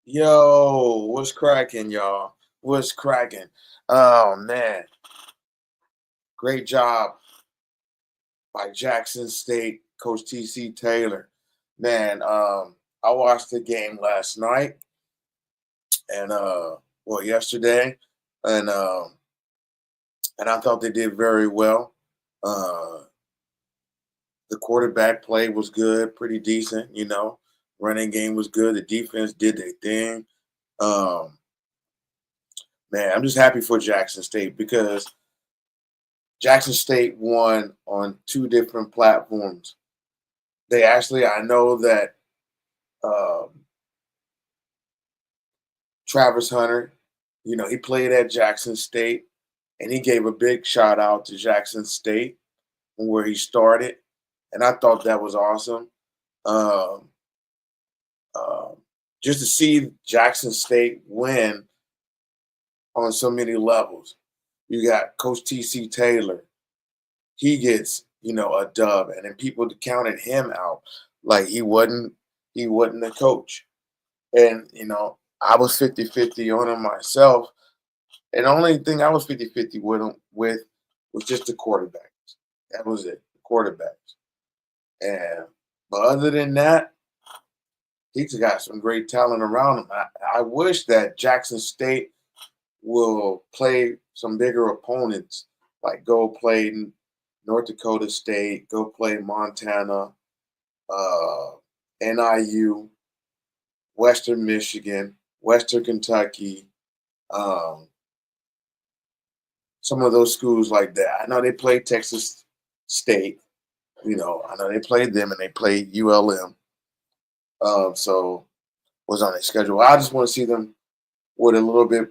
Yo, what's cracking, y'all? What's cracking? Oh man, great job by Jackson State coach TC Taylor. Man, I watched the game last night and well yesterday and and I thought they did very well. Uh the quarterback play was good, pretty decent. Running game was good. The defense did their thing. Um Man, I'm just happy for Jackson State because Jackson State won on two different platforms. I know that um, Travis Hunter, he played at Jackson State and he gave a big shout out to Jackson State and where he started. And I thought that was awesome. Um, um, just to see Jackson State win on so many levels. You got Coach TC Taylor, he gets a dub, and then people counted him out like he wasn't a coach. And I was 50-50 on him myself, and the only thing I was 50-50 with him with was just the quarterbacks. That was it, the quarterbacks. And but other than that, he's got some great talent around him. I wish that Jackson State will play some bigger opponents, like go play North Dakota State, go play Montana, uh, NIU, Western Michigan, Western Kentucky, um, some of those schools like that. I know they played Texas State. I know they played them and they played ULM. So was on their schedule. I just want to see them with a little bit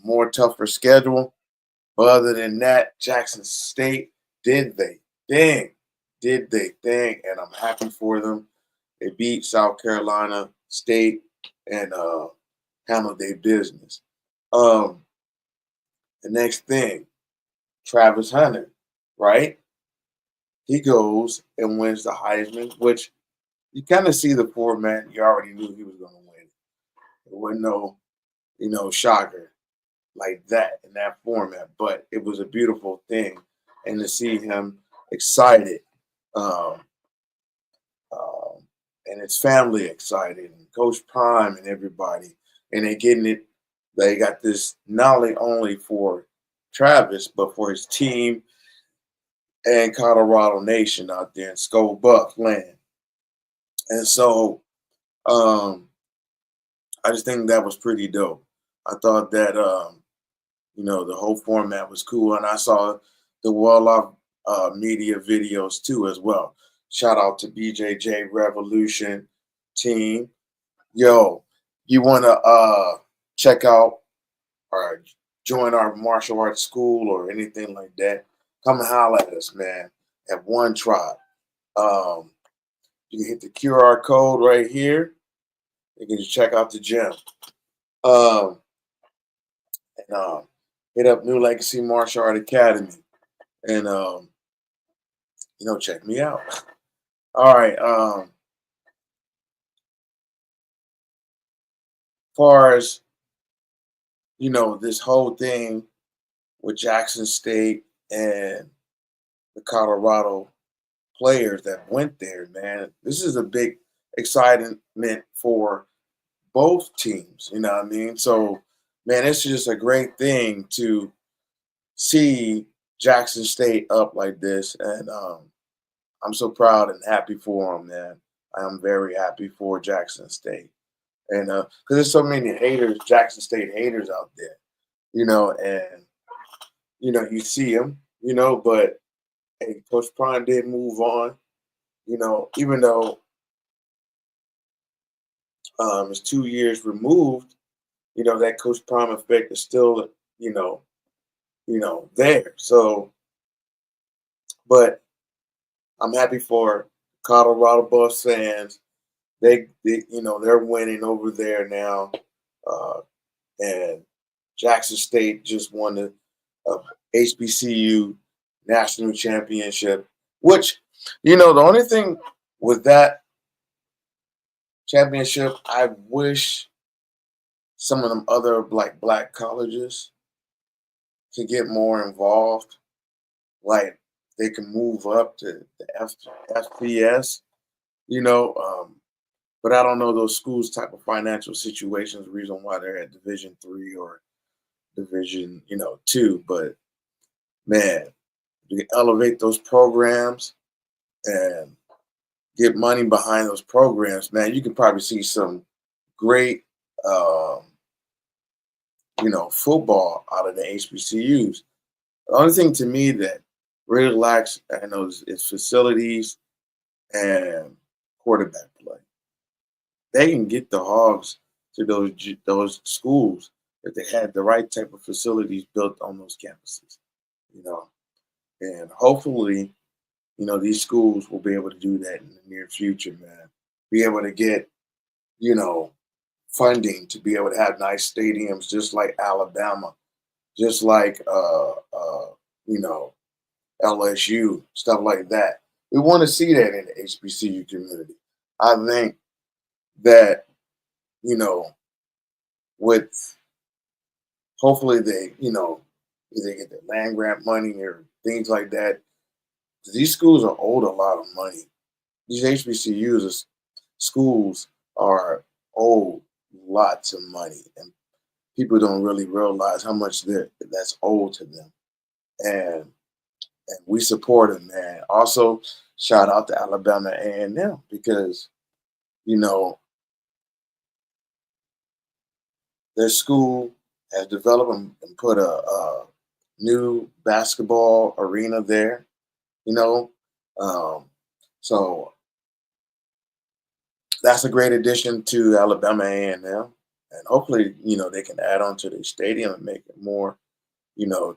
more tougher schedule. But other than that, Jackson State did they thing, did they thing, and I'm happy for them. They beat South Carolina State and handled their business. Um, the next thing, Travis Hunter, right? He goes and wins the Heisman, which you kind of see the format. You already knew he was going to win. There wasn't no, shocker like that in that format, but it was a beautiful thing, and to see him excited, um, and his family excited, and Coach Prime and everybody, and they getting it. They got this not only for Travis, but for his team and Colorado Nation out there in Skull Buck land. And so um, I just think that was pretty dope. I thought that the whole format was cool, and I saw the well off media videos too as well. Shout out to BJJ Revolution team. Yo, you want to check out or join our martial arts school or anything like that? Come and holler at us, man. At One Tribe. Um, you can hit the QR code right here. You can just check out the gym. Um, and hit up New Legacy Martial Art Academy and check me out. All right. Far as this whole thing with Jackson State and the Colorado players that went there, man, this is a big excitement for both teams. You know what I mean? So, man, it's just a great thing to see Jackson State up like this, and I'm so proud and happy for them, man. I am very happy for Jackson State, and because there's so many haters, Jackson State haters out there, and you see them, but hey, Coach Prime did move on, even though it's 2 years removed, that Coach Prime effect is still, you know, there. So, but I'm happy for Colorado Buffs fans. They're winning over there now, uh, and Jackson State just won the HBCU national championship. Which, the only thing with that championship, I wish some of them other like black colleges to get more involved, like they can move up to the FBS, you know. But I don't know those schools' type of financial situations, reason why they're at Division 3 or Division 2. But man, you can elevate those programs and get money behind those programs, man, you can probably see some great, um, football out of the HBCUs. The only thing to me that really lacks, I know, is facilities and quarterback play. They can get the Hogs to those schools if they had the right type of facilities built on those campuses, you know. And hopefully, these schools will be able to do that in the near future, man. Be able to get, you know, funding to be able to have nice stadiums just like Alabama, just like you know, LSU, stuff like that. We want to see that in the HBCU community. I think that, you know, with hopefully they, either get the land grant money or things like that. These schools are owed a lot of money. These HBCUs schools are owed lots of money, and people don't really realize how much that's owed to them. And we support them, man. Also, shout out to Alabama A&M because you know their school has developed and put a new basketball arena there. You know, um, so that's a great addition to Alabama A&M, and hopefully, they can add on to the stadium and make it more,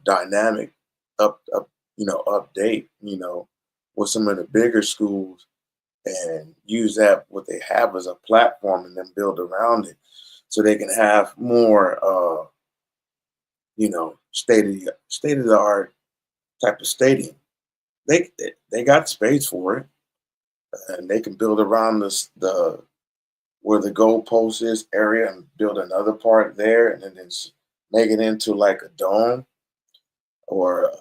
dynamic, up, update, with some of the bigger schools and use that what they have as a platform and then build around it, so they can have more, state of the art type of stadium. They got space for it, and they can build around the where the goalpost is area and build another part there, and then make it into like a dome or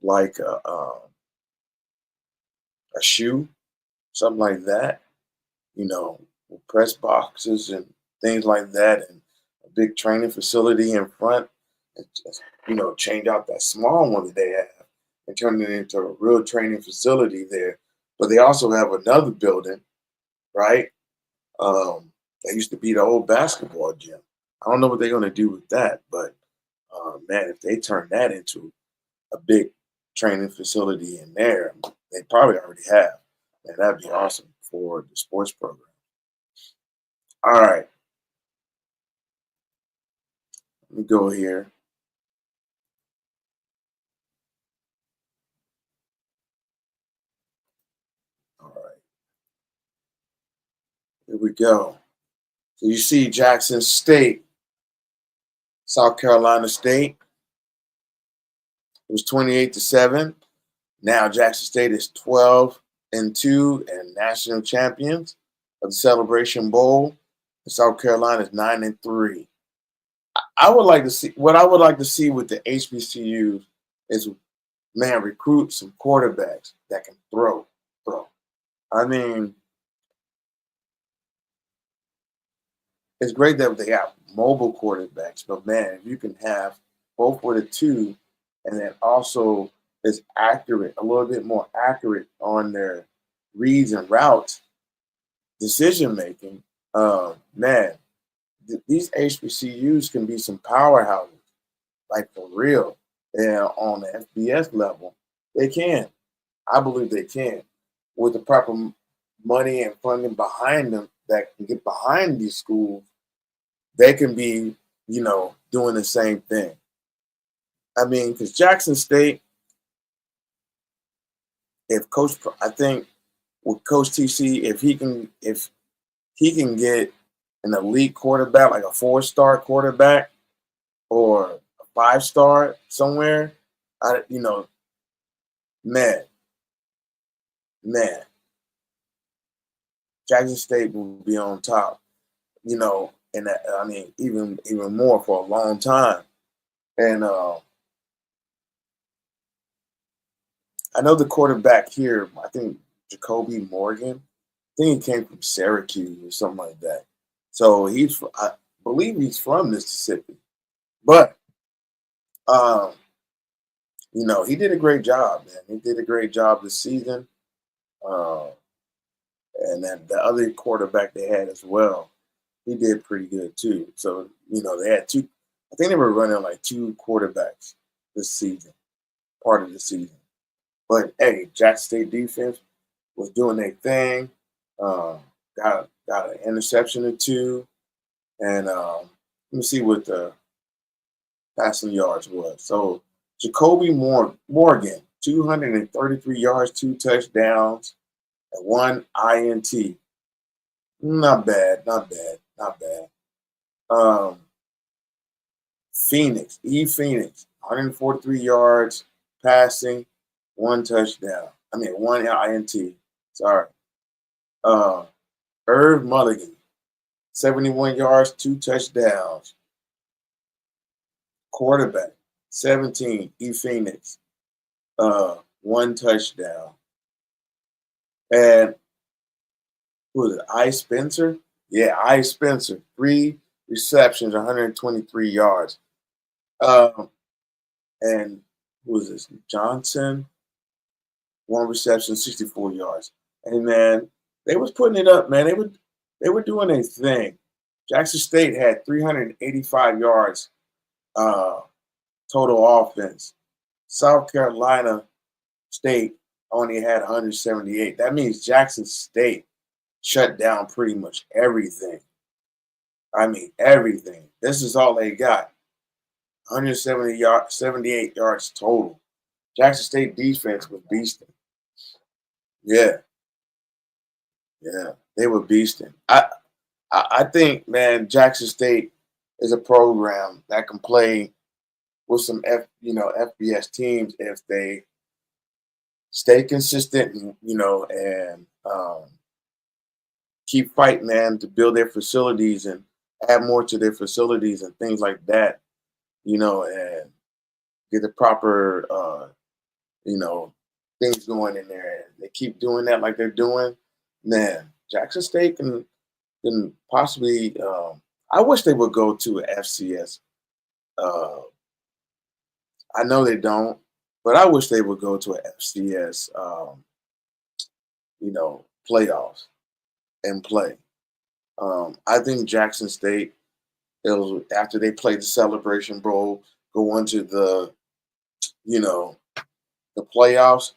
like a shoe, something like that. With press boxes and things like that, and a big training facility in front. And just, change out that small one that they have and turn it into a real training facility there. But they also have another building, right? That used to be the old basketball gym. I don't know what they're going to do with that, but man, if they turn that into a big training facility in there, they probably already have. And that'd be awesome for the sports program. All right, let me go here. All right, here we go. So you see Jackson State, South Carolina State. It was 28-7. Now Jackson State is 12-2 and national champions of the Celebration Bowl. And South Carolina is 9-3. I would like to see what I would like to see with the HBCUs is, man, recruit some quarterbacks that can throw. I mean, it's great that they have mobile quarterbacks, but man, if you can have both with a two, and then also is accurate, a little bit more accurate on their reads and routes, decision making, man, these HBCUs can be some powerhouses, like for real. And on the FBS level, they can. I believe they can, with the proper money and funding behind them that can get behind these schools. They can be, doing the same thing. I mean, because Jackson State, if I think with Coach TC, if he can get an elite quarterback, like a 4-star quarterback or a 5-star somewhere, I, you know, man, man, Jackson State will be on top. You know, and that, I mean, even more for a long time. And I know the quarterback here. I think Jacoby Morgan. I think he came from Syracuse or something like that. So I believe he's from Mississippi. But um, he did a great job, man. He did a great job this season. Uh, and then the other quarterback they had as well, he did pretty good too. So they had two. I think they were running like two quarterbacks this season, part of the season. But hey, Jackson State defense was doing their thing. Um, got an interception or two, and let me see what the passing yards was. So Jacoby Morgan, 233 yards, two touchdowns, and one INT. Not bad, not bad, not bad. Um, Phoenix, 143 yards passing, one touchdown. I mean, one INT. Sorry. Uh, Irv Mulligan, 71 yards, two touchdowns. Quarterback, 17, Phoenix, one touchdown. And who is it? Ice Spencer? Yeah, Ice Spencer, three receptions, 123 yards. And who is this? Johnson, one reception, 64 yards. And man, they was putting it up, man. They were doing a thing. Jackson State had 385 yards total offense. South Carolina State only had 178. That means Jackson State shut down pretty much everything. I mean, everything. This is all they got. 78 yards total. Jackson State defense was beasting. Yeah, yeah, they were beasting. I think, man, Jackson State is a program that can play with some FBS teams if they stay consistent and keep fighting, man, to build their facilities and add more to their facilities and things like that, and get the proper things going in there. They keep doing that like they're doing, man. Jackson State can possibly. I wish they would go to a FCS. Uh, I know they don't, but I wish they would go to a FCS. Playoffs and play. I think Jackson State, after they play the Celebration Bowl, go into the playoffs.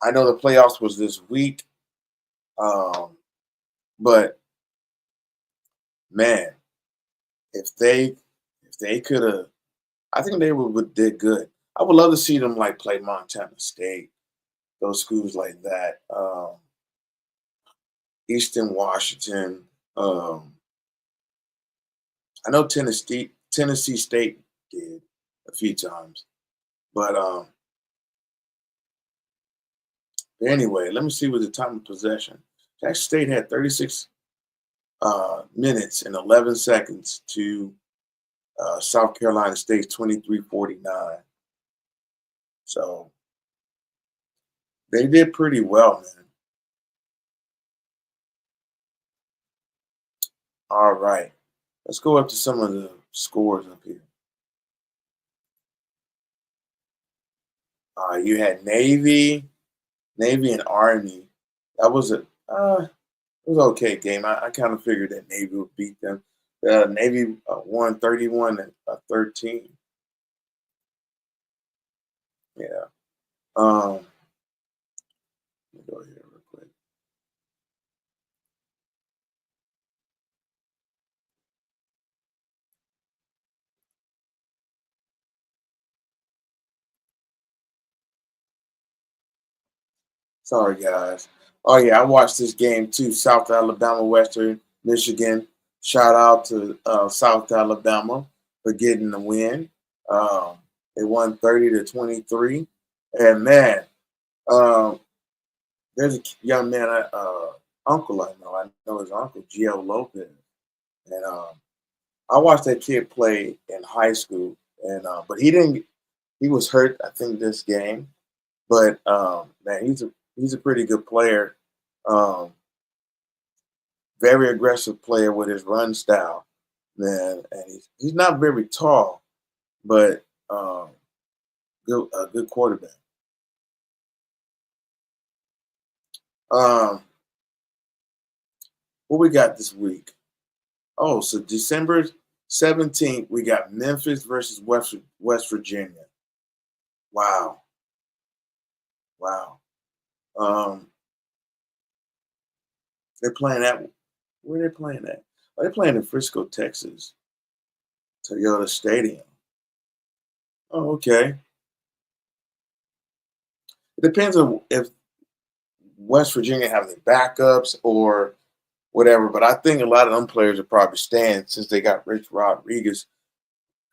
I know the playoffs was this week, but man, if they could have, I think they would did good. I would love to see them like play Montana State, those schools like that. Eastern Washington. I know Tennessee State did a few times, but anyway, let me see what the time of possession. Jackson State had 36 minutes and 11 seconds to South Carolina State's 23:49. So they did pretty well, man. All right, let's go up to some of the scores up here. You had Navy and Army. That was it was an okay game. I kind of figured that Navy would beat them. Navy won 31 and 13. Yeah. Let me go here real quick. Sorry, guys. Oh yeah, I watched this game too. South Alabama, Western Michigan. Shout out to South Alabama for getting the win. Um, they won 30-23. And man, um, there's a young man uncle I know. I know his uncle, Gio Lopez. And I watched that kid play in high school. And but he didn't he was hurt, I think, this game. But man, he's a pretty good player. Um, very aggressive player with his run style, man. And he's not very tall, but good a good quarterback. Um, what we got this week? Oh, so December 17th, we got Memphis versus West Virginia. Wow, wow. Um, they're playing at where they playing at? Oh, they're playing in Frisco, Texas, Toyota Stadium. Oh, okay. It depends on if West Virginia have their backups or whatever. But I think a lot of them players are probably staying since they got Rich Rodriguez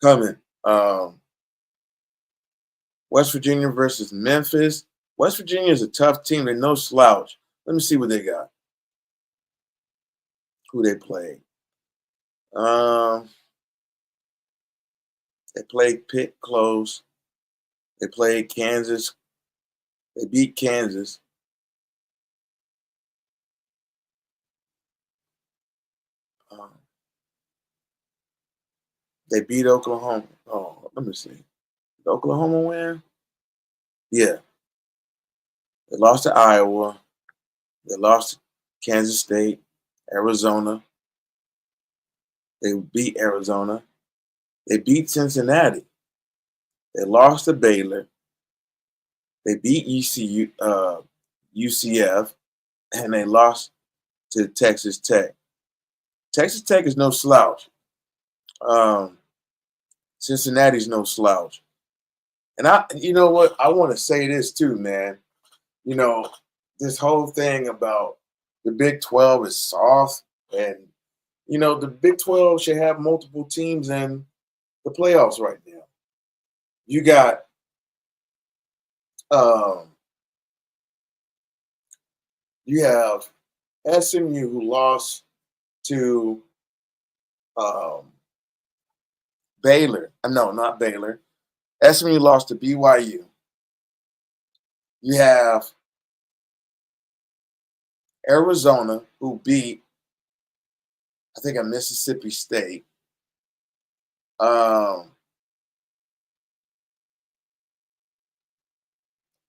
coming. West Virginia versus Memphis. West Virginia is a tough team. They're no slouch. Let me see what they got. Who they played. Um, they played Pitt close. They played Kansas. They beat Kansas. Um, they beat Oklahoma. Oh, let me see. Did Oklahoma win? Yeah. They lost to Iowa. They lost to Kansas State, Arizona. They beat Arizona. They beat Cincinnati. They lost to Baylor. They beat UCF, and they lost to Texas Tech. Texas Tech is no slouch. Um, Cincinnati's no slouch. And you know what? I want to say this too, man. You know, this whole thing about the Big 12 is soft, and the Big 12 should have multiple teams in the playoffs right now. You got um, you have SMU who lost to um, Baylor. No, not Baylor. SMU lost to BYU. You have Arizona who beat, I think, a Mississippi State. Um,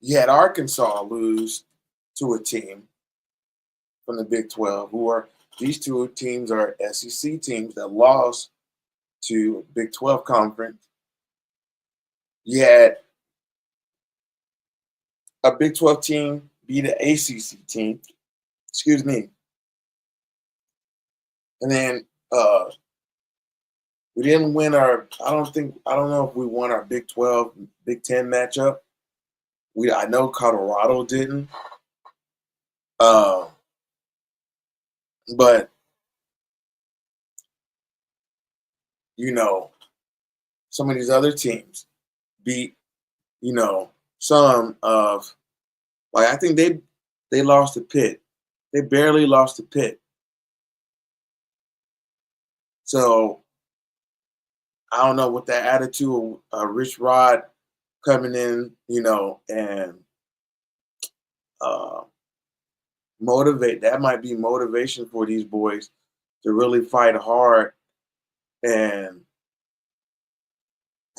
you had Arkansas lose to a team from the Big 12, these two teams are SEC teams that lost to Big 12 conference. You had a Big 12 team beat an ACC team, excuse me. And then we didn't win I don't know if we won our Big 12, Big 10 matchup. I know Colorado didn't. Uh, but, some of these other teams beat, some of, like, I think they lost to Pitt. They barely lost to Pitt. So I don't know what that attitude of Rich Rod coming in, and uh, motivate. That might be motivation for these boys to really fight hard and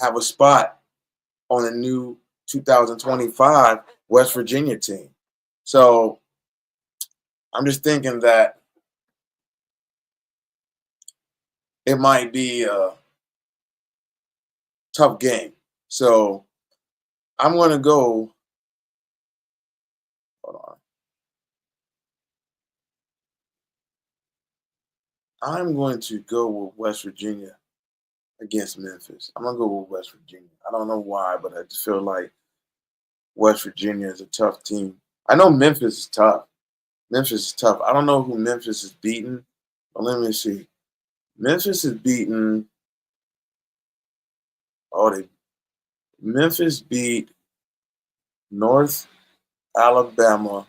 have a spot on the new 2025 West Virginia team. So I'm just thinking that it might be a tough game. So I'm going to go. Hold on. I'm going to go with West Virginia against Memphis. I'm going to go with West Virginia. I don't know why, but I just feel like West Virginia is a tough team. I know Memphis is tough. Memphis is tough. I don't know who Memphis is beating, but let me see. Memphis is beating. Oh, Memphis beat North Alabama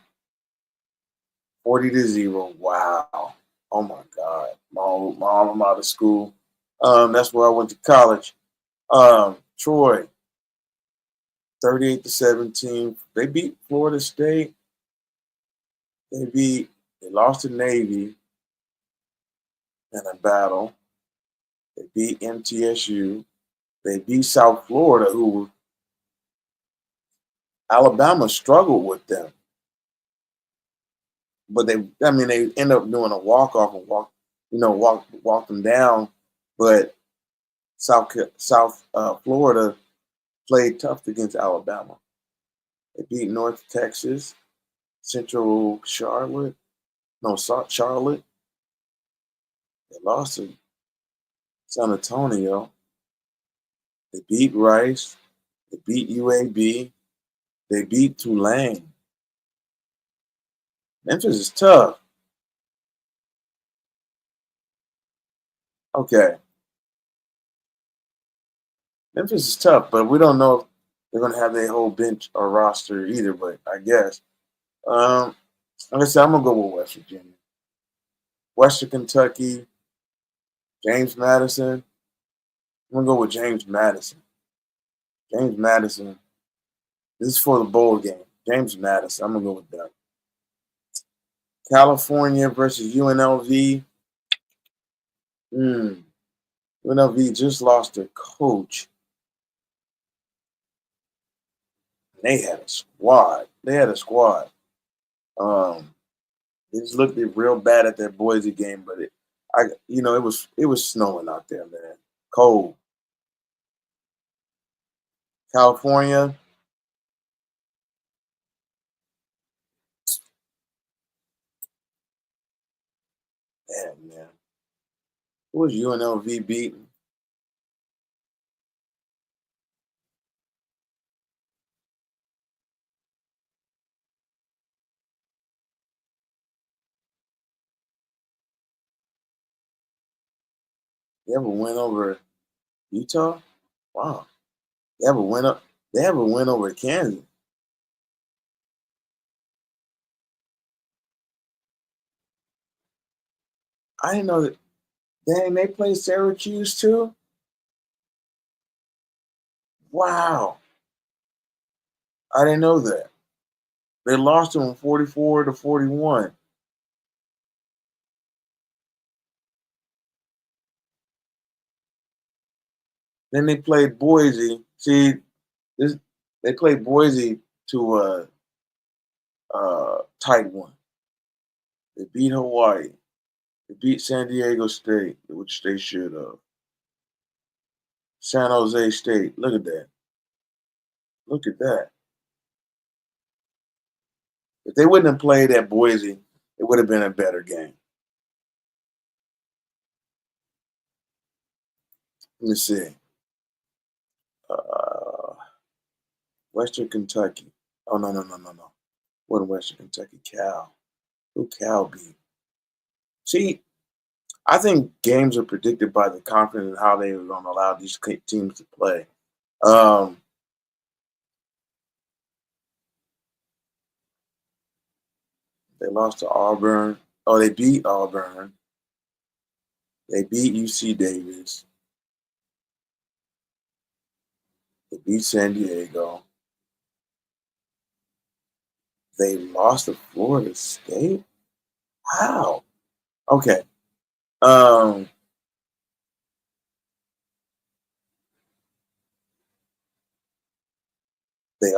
40-0. Wow. Oh my God. My alma mater school. That's where I went to college. Troy, 38-17. They beat Florida State. They lost to Navy in a battle. They beat MTSU. They beat South Florida, who Alabama struggled with them. But they end up doing a walk off and walk them down. But South Florida played tough against Alabama. They beat North Texas, Central Charlotte, no Charlotte. They lost to San Antonio. They beat Rice. They beat UAB. They beat Tulane. Memphis is tough. Okay. Memphis is tough, but we don't know if they're going to have their whole bench or roster either, but I guess. Like I said, I'm going to go with West Virginia. Western Kentucky, James Madison. I'm going to go with James Madison. James Madison. This is for the bowl game. James Madison. I'm going to go with that. California versus UNLV. UNLV just lost their coach. They had a squad. They just looked real bad at that Boise game, but it was snowing out there, man. Cold. California. Man. Who was UNLV beating? They ever win over Utah? Wow. They ever win over Kansas? I didn't know that. Dang, they played Syracuse too? Wow. I didn't know that. They lost to them 44-41. Then they played Boise. See, this they played Boise to a tight one. They beat Hawaii. They beat San Diego State, which they should have. San Jose State. Look at that. Look at that. If they wouldn't have played at Boise, it would have been a better game. Let me see. Uh, Western Kentucky. Oh no. What Western Kentucky? Cal. Who Cal beat? See, I think games are predicted by the conference and how they are going to allow these teams to play. Um, they lost to Auburn. Oh, they beat Auburn. They beat UC Davis. They beat San Diego. They lost to Florida State. How? Okay. Um, they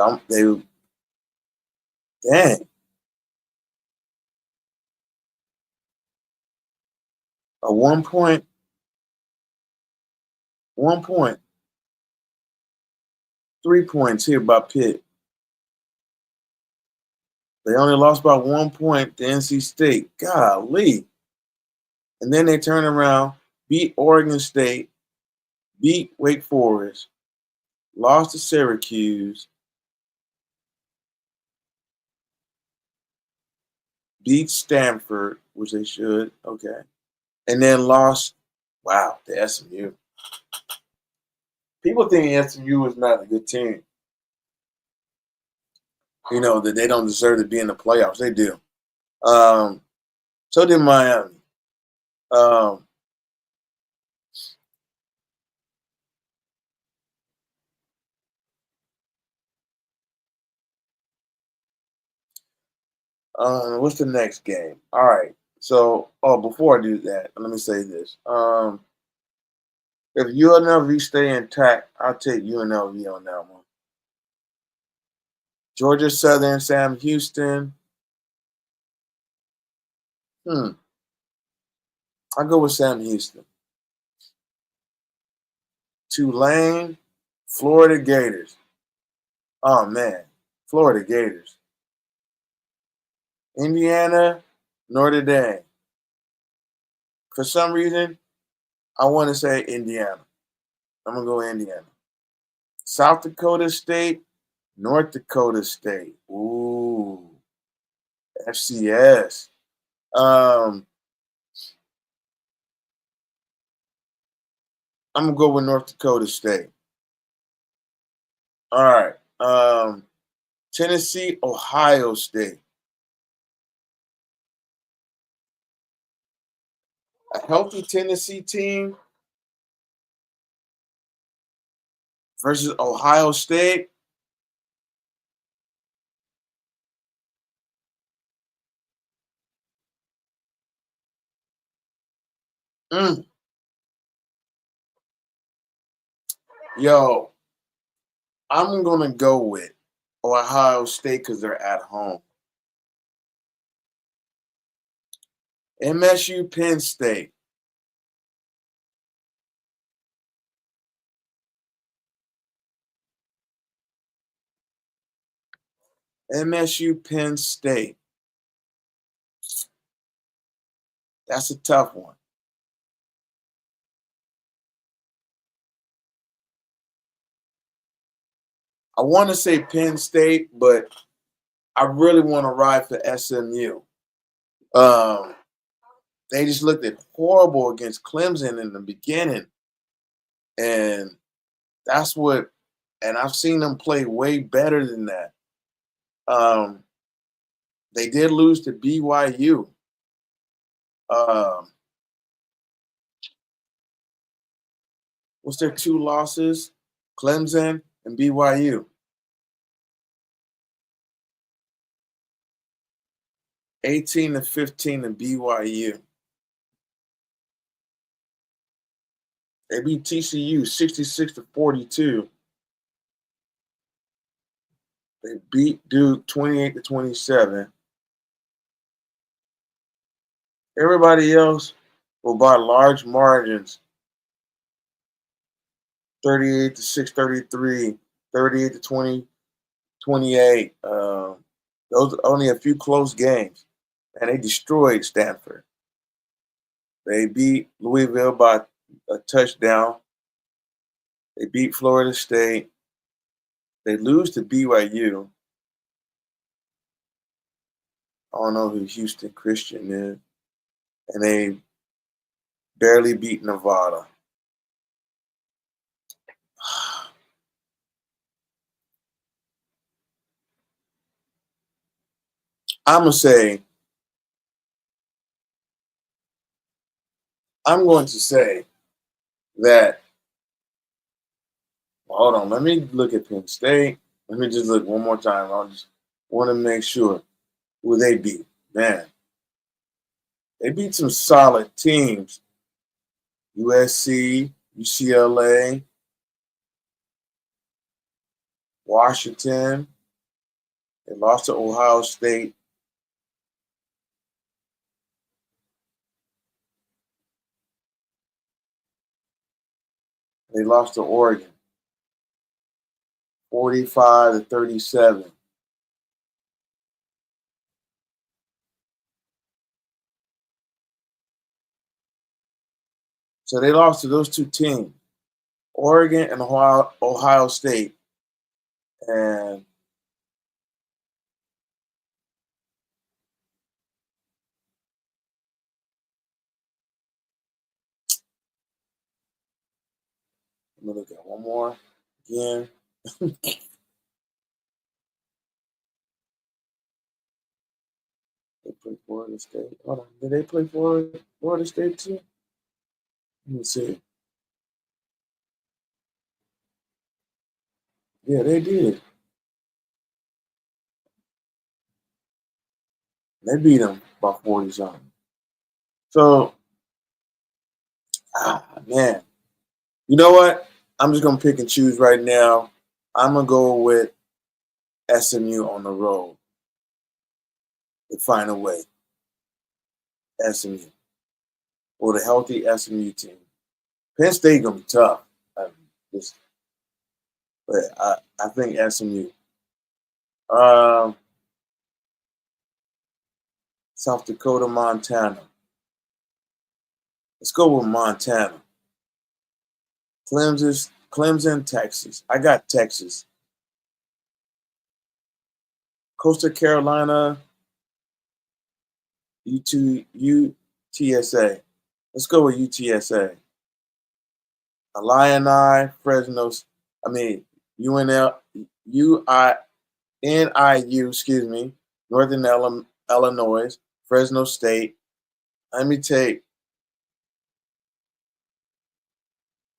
dang a 1 point, 1 point, 3 points here by Pitt. They only lost by 1 point to NC State. Golly. And then they turn around, beat Oregon State, beat Wake Forest, lost to Syracuse, beat Stanford, which they should, okay, and then lost, wow, to SMU. People think SMU is not a good team. That they don't deserve to be in the playoffs. They do. Um, so did Miami. Um, what's the next game? All right. So, before I do that, let me say this. If UNLV stay intact, I'll take UNLV on that one. Georgia Southern, Sam Houston. Hmm. I'll go with Sam Houston. Tulane, Florida Gators. Oh man, Florida Gators. Indiana, Notre Dame. For some reason, I want to say Indiana. I'm gonna go Indiana. South Dakota State, North Dakota State. Ooh, FCS. Um, I'm gonna go with North Dakota State. All right. Tennessee, Ohio State. A healthy Tennessee team versus Ohio State. Mm. Yo, I'm gonna go with Ohio State because they're at home. MSU, Penn State. MSU, Penn State. That's a tough one. I want to say Penn State, but I really want to ride for SMU. Um, they just looked at horrible against Clemson in the beginning, and that's what. And I've seen them play way better than that. Um, they did lose to BYU. Um, what's their two losses? Clemson and BYU. 18-15 to BYU. They beat TCU 66-42. They beat Duke 28-27. Everybody else will by large margins 38 to 6, 33, 38 to 20, 28. Those are only a few close games. And they destroyed Stanford. They beat Louisville by a touchdown. They beat Florida State. They lose to BYU. I don't know who Houston Christian is. And they barely beat Nevada. I'm gonna say I'm going to say that. Hold on, let me look at Penn State. Let me just look one more time. I just want to make sure who they beat. Man, they beat some solid teams. USC, UCLA, Washington. They lost to Ohio State. They lost to Oregon, 45-37. So they lost to those two teams, Oregon and Ohio State. And let me look at one more again. They play Florida State. Hold on. Did they play Florida State too? Let me see. Yeah, they did. They beat them by 40 something. So, man, you know what? I'm just gonna pick and choose right now. I'm gonna go with SMU on the road to find a way. SMU or the healthy SMU team. Penn State gonna be tough. I mean, just, but I think SMU. Um, South Dakota, Montana. Let's go with Montana. Clemson, Texas. I got Texas. Coastal Carolina, UTSA. Let's go with UTSA. Illini, Fresno. I mean UNL, NIU. Excuse me. Northern Illinois, Fresno State. Let me take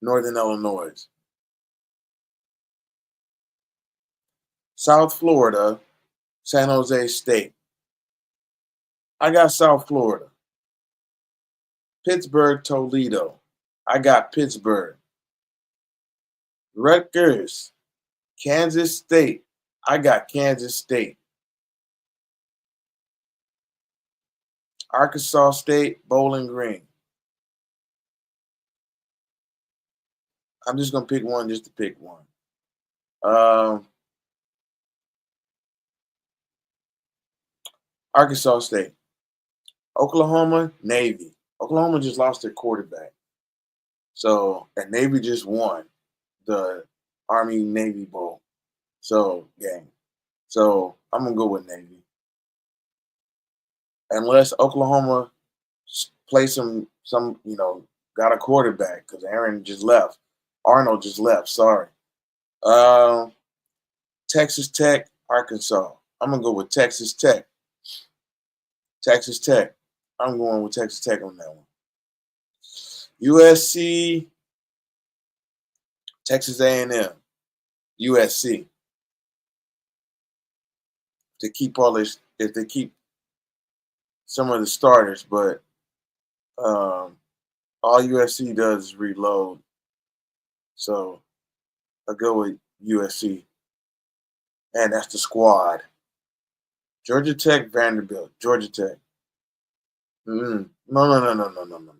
Northern Illinois. South Florida, San Jose State. I got South Florida. Pittsburgh, Toledo. I got Pittsburgh. Rutgers, Kansas State. I got Kansas State. Arkansas State, Bowling Green. I'm just gonna pick one just to pick one. Um, Arkansas State. Oklahoma, Navy. Oklahoma just lost their quarterback. So, and Navy just won the Army Navy Bowl. So, game. So, I'm going to go with Navy. Unless Oklahoma play got a quarterback because Aaron just left. Arnold just left. Sorry. Texas Tech, Arkansas. I'm going to go with Texas Tech. Texas Tech. I'm going with Texas Tech on that one. USC, Texas A&M, USC. To keep all this, if they keep some of the starters, but all USC does is reload. So I go with USC, and that's the squad. Georgia Tech, Vanderbilt, Georgia Tech. No, no, no, no, no, no, no.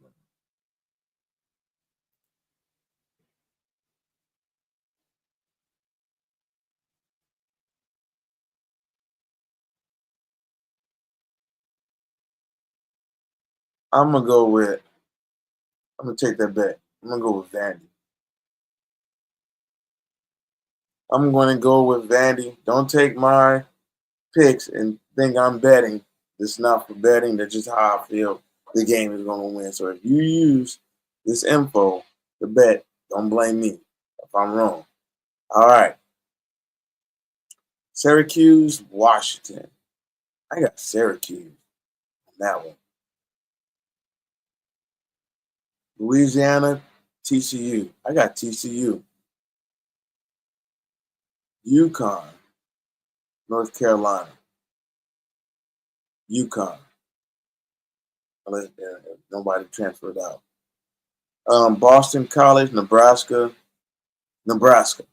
I'm gonna go with. I'm gonna take that bet. I'm gonna go with Vandy. I'm going to go with Vandy. Don't take my picks and think I'm betting. It's not for betting. That's just how I feel the game is going to win. So if you use this info to bet, don't blame me if I'm wrong. All right. Syracuse, Washington. I got Syracuse on that one. Louisiana, TCU. I got TCU. UConn, North Carolina. UConn. Unless nobody transferred out. Boston College, Nebraska. Nebraska.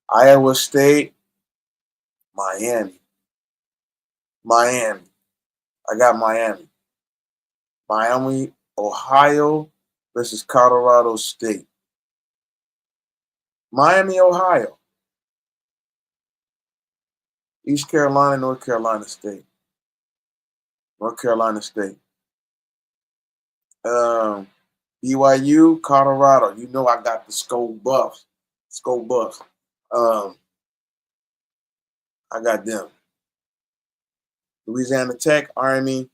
Iowa State, Miami. Miami. I got Miami. Miami, Ohio versus Colorado State. Miami, Ohio. East Carolina, North Carolina State. North Carolina State. Um, BYU, Colorado. You know I got the Skull Buffs. Skull Buffs. Um, I got them. Louisiana Tech, Army,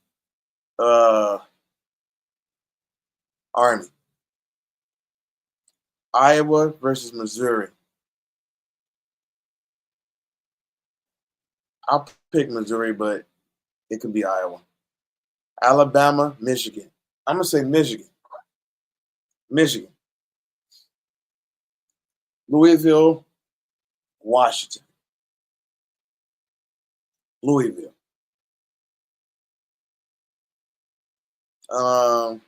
Army. Iowa versus Missouri. I'll pick Missouri, but it could be Iowa. Alabama, Michigan. I'm gonna say Michigan. Michigan. Louisville, Washington. Louisville. Um,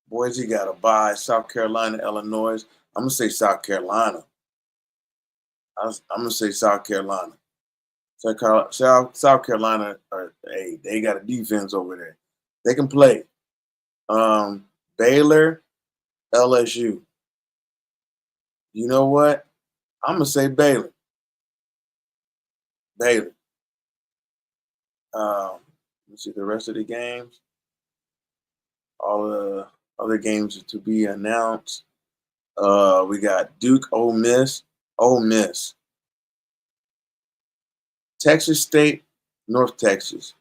Boise got to buy South Carolina, Illinois. I'm gonna say South Carolina. I'm gonna say South Carolina. South Carolina, hey, they got a defense over there. They can play. Baylor, LSU. You know what? I'm gonna say Baylor. Baylor. Let's see the rest of the games. All the other games are to be announced. We got Duke, Ole Miss, Texas State, North Texas,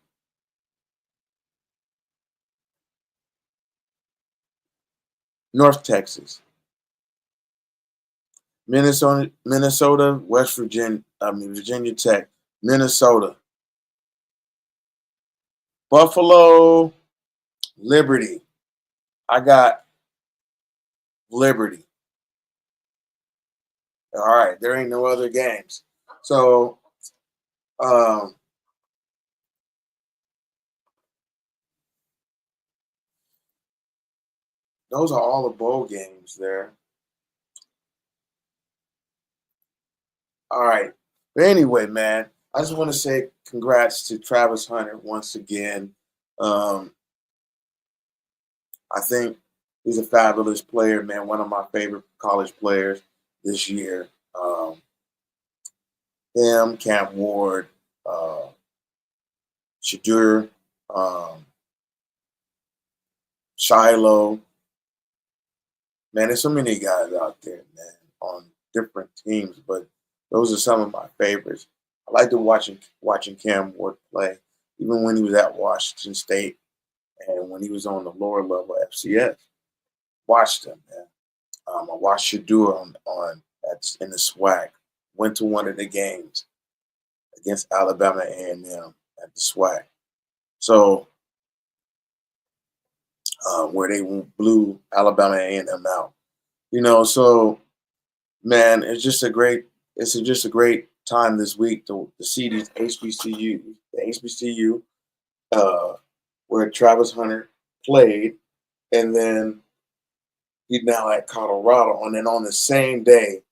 North Texas, Minnesota, West Virginia. Virginia Tech, Minnesota, Buffalo, Liberty. I got Liberty. All right, there ain't no other games. So um, those are all the bowl games there. All right. But anyway, man, I just want to say congrats to Travis Hunter once again. Um, I think he's a fabulous player, man. One of my favorite college players this year. Him, Cam Ward, uh, Shadur, um, Shiloh. Man, there's so many guys out there, man, on different teams, but those are some of my favorites. I like to watching Cam Ward play, even when he was at Washington State and when he was on the lower level FCS. Watched him, man. I watched Shadur in the SWAC. Went to one of the games against Alabama A&M at the SWAC. So where they blew Alabama A&M out. So man, it's just a great time this week to see these HBCU, uh, where Travis Hunter played, and then he's now at Colorado, and then on the same day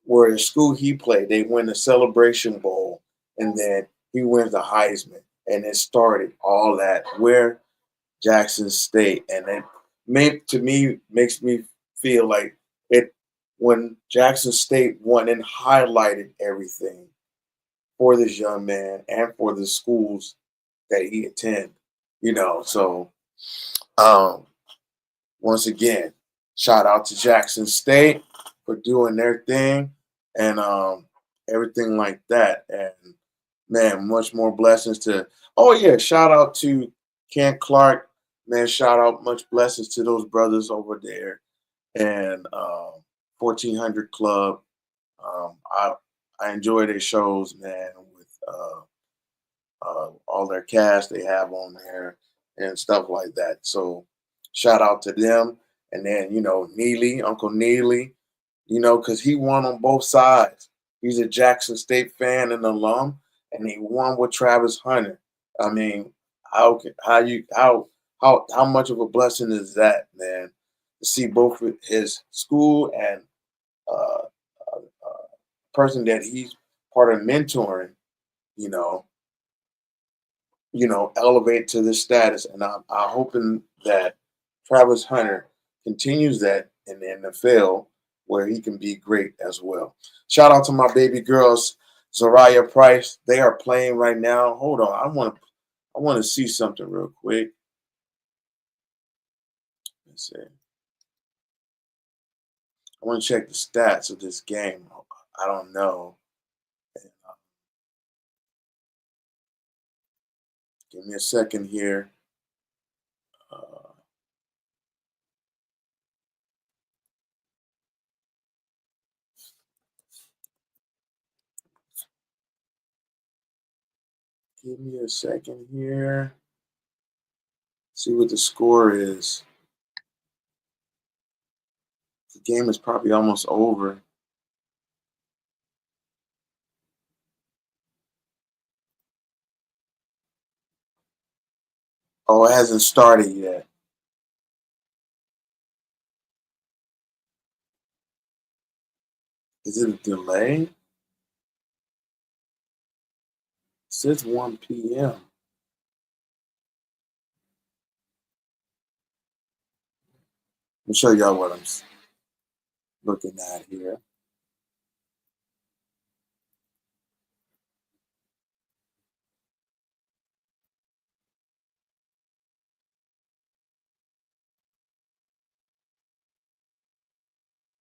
where the school he played, they win the Celebration Bowl, and then he wins the Heisman, and it started all that where Jackson State, and it makes me feel like it when Jackson State won and highlighted everything for this young man and for the schools that he attended. So um, once again, shout out to Jackson State for doing their thing and everything like that. And man, much more blessings to. Oh yeah, shout out to Kent Clark. Man, shout out, much blessings to those brothers over there and 1400 Club. I enjoy their shows, man, with all their cast they have on there and stuff like that. So shout out to them. And then, Neely, Uncle Neely, because he won on both sides. He's a Jackson State fan and alum, and he won with Travis Hunter. I mean, how much of a blessing is that, man? To see both his school and person that he's part of mentoring, you know, elevate to this status. And I'm hoping that Travis Hunter continues that in the NFL where he can be great as well. Shout out to my baby girls, Zariah Price. They are playing right now. Hold on, I want to see something real quick. Let's see. I want to check the stats of this game. I don't know. Give me a second here. Uh, Give me a second here. See what the score is. The game is probably almost over. Oh, it hasn't started yet. Is it a delay? It says 1 p.m. Let me show y'all what I'm looking at here.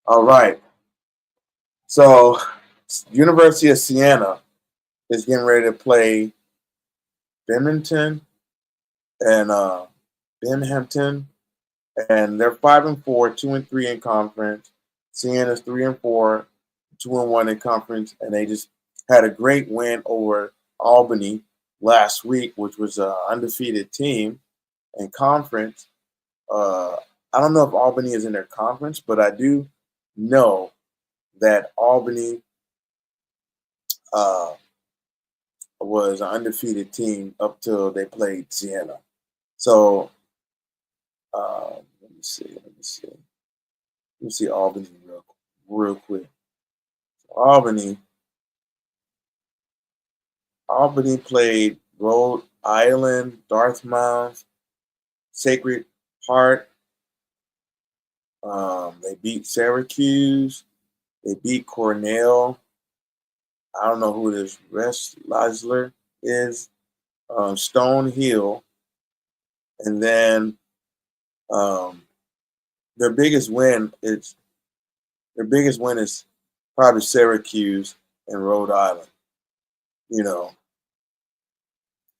All right. So, University of Siena is getting ready to play Binghamton and Binghamton, and they're 5-4, 2-3 in conference. Siena's 3-4, 2-1 in conference, and they just had a great win over Albany last week, which was an undefeated team in conference. Uh, I don't know if Albany is in their conference, but I do know that Albany uh, was an undefeated team up till they played Siena. So let me see. Let me see Albany real quick. Albany. Albany played Rhode Island, Dartmouth, Sacred Heart. They beat Syracuse. They beat Cornell. I don't know who this Lasler is. Stone Hill, and then um, their biggest win is probably Syracuse and Rhode Island. You know,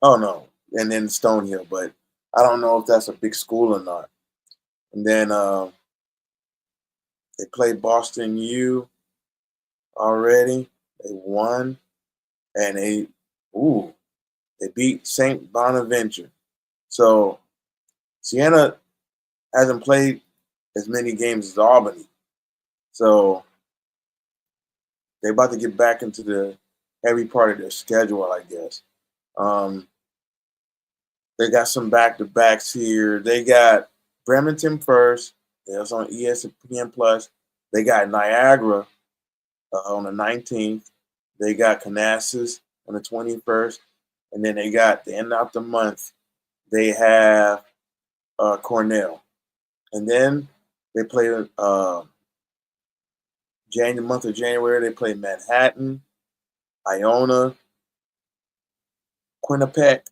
oh no, and then Stonehill, but I don't know if that's a big school or not. And then they played Boston U already. They won, and they beat Saint Bonaventure. So Siena hasn't played as many games as Albany. So they're about to get back into the heavy part of their schedule, I guess. Um, they got some back to backs here. They got Bremerton first. That's on ESPN Plus. They got Niagara on the 19th. They got Canassus on the 21st. And then they got the end of the month, they have Cornell. And then they play month of January, they play Manhattan, Iona, Quinnipiac,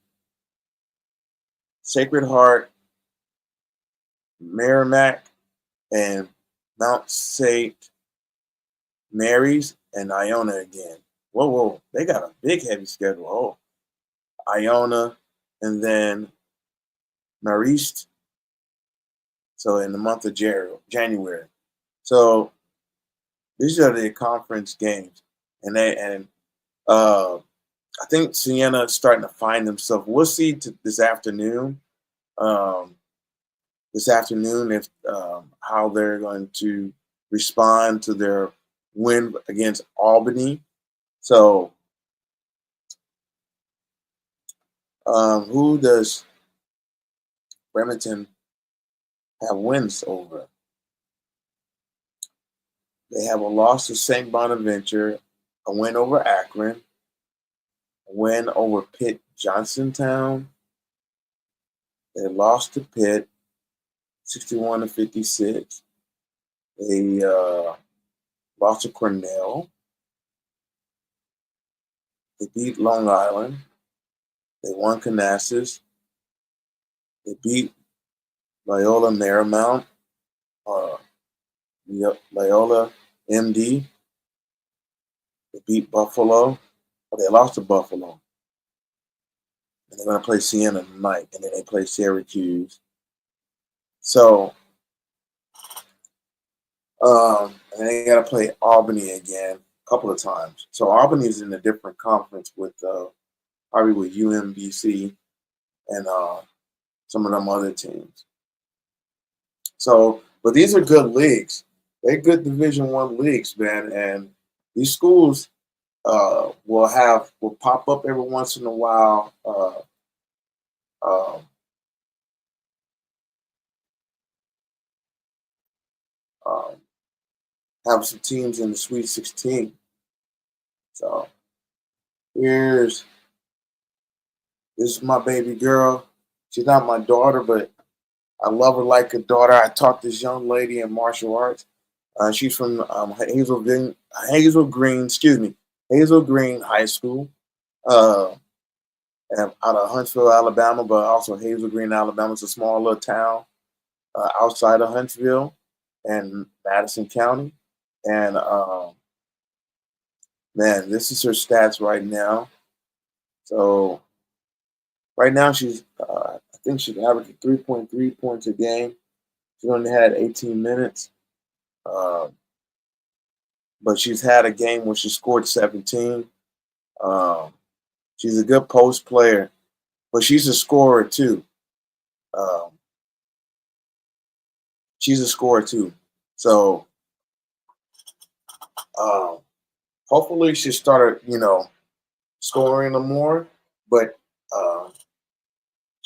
Sacred Heart, Merrimack, and Mount St. Mary's, and Iona again. Whoa, they got a big heavy schedule. Oh, Iona, and then Marist. So in the month of January. So these are the conference games, and I think Siena is starting to find themselves. We'll see this afternoon. Um, if how they're going to respond to their win against Albany. So, who does Bremerton have wins over? They have a loss to St. Bonaventure, a win over Akron, a win over Pitt Johnsontown. They lost to Pitt, 61-56. They lost to Cornell. They beat Long Island. They won Canassus. They beat Loyola Marymount, Loyola MD. They beat Buffalo. They lost to Buffalo. And they're going to play Siena tonight. And then they play Syracuse. So, and they got to play Albany again a couple of times. So Albany is in a different conference with probably with UMBC and some of them other teams. So, but these are good leagues. They're good Division I leagues, man. And these schools will pop up every once in a while. Um, um, have some teams in the Sweet 16. So here's this is my baby girl. She's not my daughter, but I love her like a daughter. I taught this young lady in martial arts. She's from Hazel Green High School, uh, out of Huntsville, Alabama, but also Hazel Green, Alabama. It's a small little town outside of Huntsville and Madison County. And man, this is her stats right now. So right now I think she's averaging 3.3 points a game. She only had 18 minutes. Um, but she's had a game where she scored 17. Um, she's a good post player, but she's a scorer too. Um, she's a scorer too. So um, hopefully she started, scoring them more. But uh,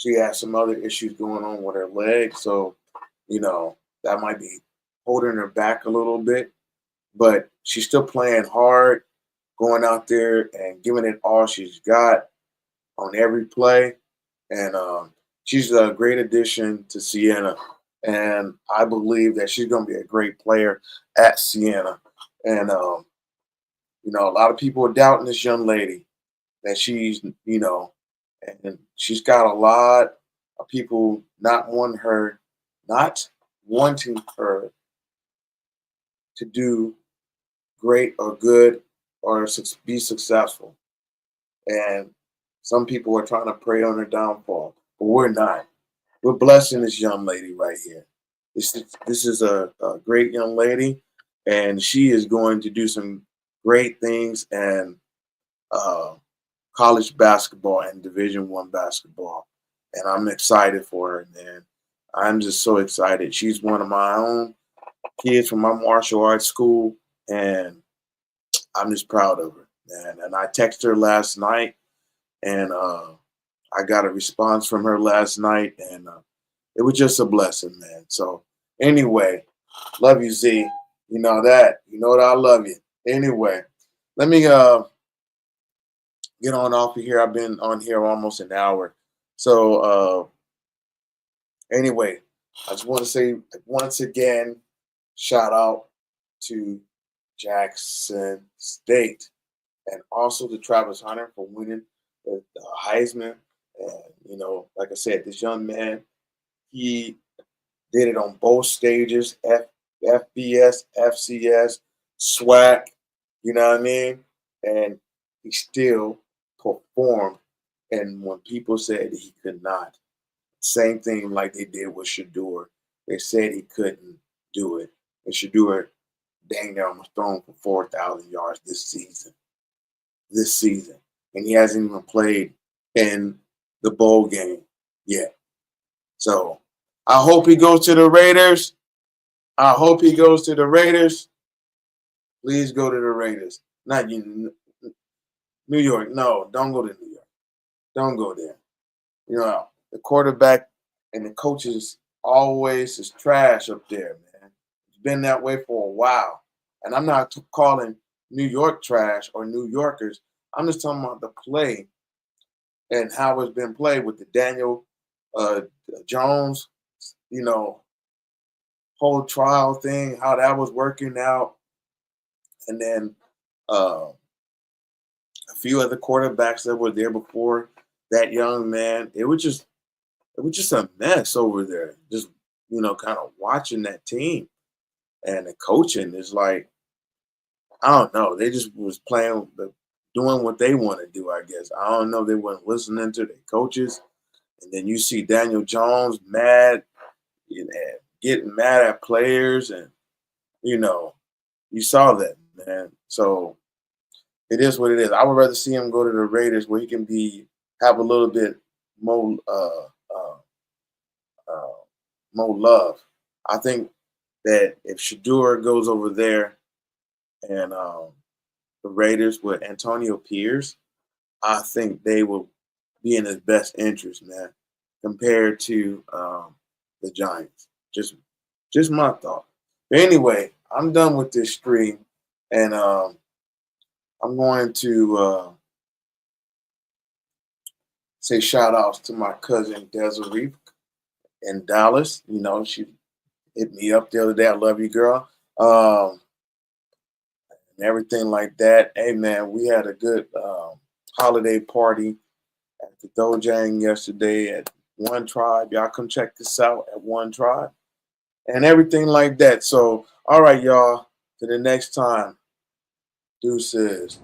she has some other issues going on with her leg, so that might be holding her back a little bit. But she's still playing hard, going out there and giving it all she's got on every play. And she's a great addition to Siena. And I believe that she's going to be a great player at Siena. And, a lot of people are doubting this young lady that and she's got a lot of people not wanting her to do great or good or be successful. And some people are trying to prey on her downfall, but we're not. We're blessing this young lady right here. This is a great young lady, and she is going to do some great things in uh, college basketball and Division I basketball. And I'm excited for her, man. I'm just so excited. She's one of my own kids from my martial arts school, and I'm just proud of her, man. And I texted her last night, and I got a response from her last night, and it was just a blessing, man. So anyway, love you, Z. You know that. You know that I love you. Anyway, let me get on off of here. I've been on here almost an hour. So anyway, I just want to say once again, shout out to Jackson State and also to Travis Hunter for winning the Heisman. And like I said, this young man, he did it on both stages, FBS, FCS, SWAC, you know what I mean? And he still performed. And when people said he could not, same thing like they did with Shedeur. They said he couldn't do it. And Shedeur dang near almost thrown for 4,000 yards this season. And he hasn't even played in the bowl game yet. So I hope he goes to the Raiders. I hope he goes to the Raiders. Please go to the Raiders. Not you, New York. No, don't go to New York. Don't go there. The quarterback and the coaches always is trash up there, man. It's been that way for a while. And I'm not calling New York trash or New Yorkers. I'm just talking about the play and how it's been played with the Daniel Jones, whole trial thing, how that was working out. And then a few other quarterbacks that were there before that young man. It was just a mess over there. Just, kind of watching that team. And the coaching is like, I don't know. They just was doing what they want to do, I guess. I don't know. They weren't listening to their coaches. And then you see Daniel Jones mad, getting mad at players. And, you saw that, man. So it is what it is. I would rather see him go to the Raiders where he can be have a little bit more uh, uh, more love. I think that if Shador goes over there and the Raiders with Antonio Pierce, I think they will be in his best interest, man, compared to the Giants. Just my thought. But anyway, I'm done with this stream, and I'm going to say shout outs to my cousin Desiree in Dallas. You know, she hit me up the other day. I love you, girl. Um, and everything like that. Hey, man, we had a good holiday party at the Dojang yesterday at One Tribe. Y'all come check this out at One Tribe and everything like that. So, all right, y'all. To the next time. Deuces.